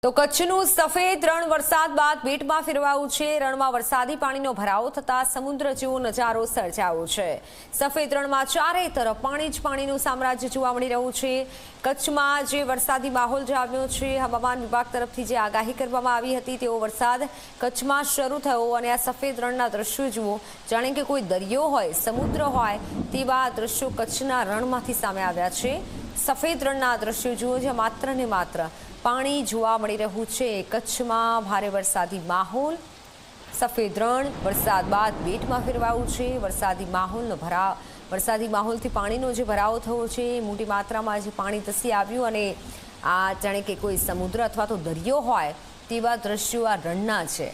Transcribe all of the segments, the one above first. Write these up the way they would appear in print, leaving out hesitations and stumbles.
તો કચ્છનું સફેદ રણ વરસાદ બાદ બેટમાં ફેરવાયું છે। રણમાં વરસાદી પાણીનો ભરાવો થતા સમુદ્ર જેવો નજારો સર્જાયો છે। સફેદ રણમાં ચારે તરફ પાણી જ પાણીનું સામ્રાજ્ય જોવા મળી રહ્યું છે। કચ્છમાં જે વરસાદી માહોલ જામ્યો છે, હવામાન વિભાગ તરફથી જે આગાહી કરવામાં આવી હતી તેવો વરસાદ કચ્છમાં શરૂ થયો અને આ સફેદ રણના દ્રશ્યો જુઓ, જાણે કે કોઈ દરિયો હોય, સમુદ્ર હોય તેવા દ્રશ્યો કચ્છના રણમાંથી સામે આવ્યા છે। સફેદ રણના દ્રશ્યો જુઓ, જે માત્ર ને માત્ર પાણી જોવા મળી રહ્યું છે। કચ્છમાં ભારે વરસાદી માહોલ, સફેદ રણ વરસાદ બાદ બેટમાં ફેરવાયું છે। વરસાદી માહોલથી પાણીનો જે ભરાવો થયો છે, મોટી માત્રામાં જે પાણી ધસી આવ્યું અને આ જાણે કે કોઈ સમુદ્ર અથવા તો દરિયો હોય તેવા દ્રશ્યો આ રણના છે।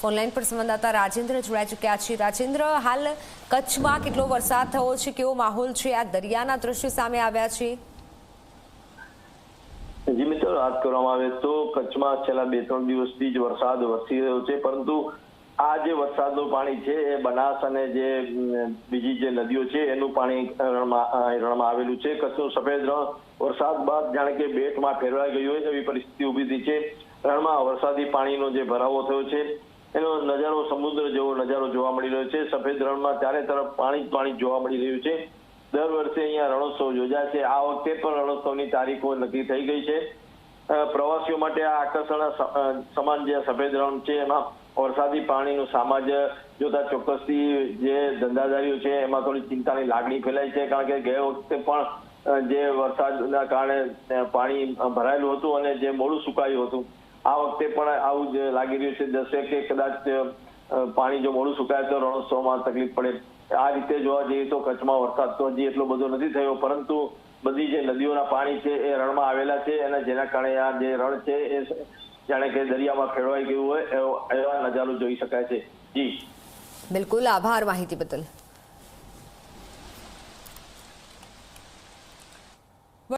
ફોનલાઈન પર સંવાદદાતા રાજેન્દ્ર જોડાઈ ચૂક્યા છે। રાજેન્દ્ર, હાલ કચ્છમાં કેટલો વરસાદ થયો છે, કેવો માહોલ છે, આ દરિયાના દ્રશ્યો સામે આવ્યા છે? જી મિત્રો, વાત કરવામાં આવે તો કચ્છમાં છેલ્લા 2-3 દિવસથી જ વરસાદ વરસી રહ્યો છે, પરંતુ આ જે વરસાદનું પાણી છે એ બનાસ અને જે બીજી જે નદીઓ છે એનું પાણી રણમાં આવેલું છે। કચ્છનું સફેદ રણ વરસાદ બાદ જાણે કે બેટમાં ફેરવાઈ ગયું હોય એવી પરિસ્થિતિ ઊભી થઈ છે। રણમાં વરસાદી પાણીનો જે ભરાવો થયો છે એનો નજારો સમુદ્ર જેવો નજારો જોવા મળી રહ્યો છે। સફેદ રણમાં ચારે તરફ પાણી જ પાણી જોવા મળી રહ્યું છે। દર વર્ષે અહીંયા રણોત્સવ યોજાય છે। આ વખતે પણ રણોત્સવની તારીખો નક્કી થઈ ગઈ છે। પ્રવાસીઓ માટે આ આકર્ષણ સમાન જે સફેદ રણ છે એમાં વરસાદી પાણીનું સામ્રાજ્ય જોતા ચોક્કસથી જે ધંધાદારીઓ છે એમાં થોડી ચિંતાની લાગણી ફેલાઈ છે, કારણ કે ગયા વખતે પણ જે વરસાદના કારણે પાણી ભરાયેલું હતું અને જે મોડું સુકાયું હતું, આ વખતે પણ આવું જ લાગી રહ્યું છે। દસે કે કદાચ પાણી જો મોડું સુકાય તો રણોત્સવમાં તકલીફ પડે। આ રીતે જોવા જઈએ તો કચ્છમાં વરસાદ તો હજી એટલો બધો નથી થયો, પરંતુ બધી જે નદીઓના પાણી છે એ રણમાં આવેલા છે અને જેના કારણે આ જે રણ છે એ જાણે કે દરિયામાં ફેરવાઈ ગયું હોય એવા નજારો જોઈ શકાય છે। જી બિલકુલ, આભાર માહિતી બદલ।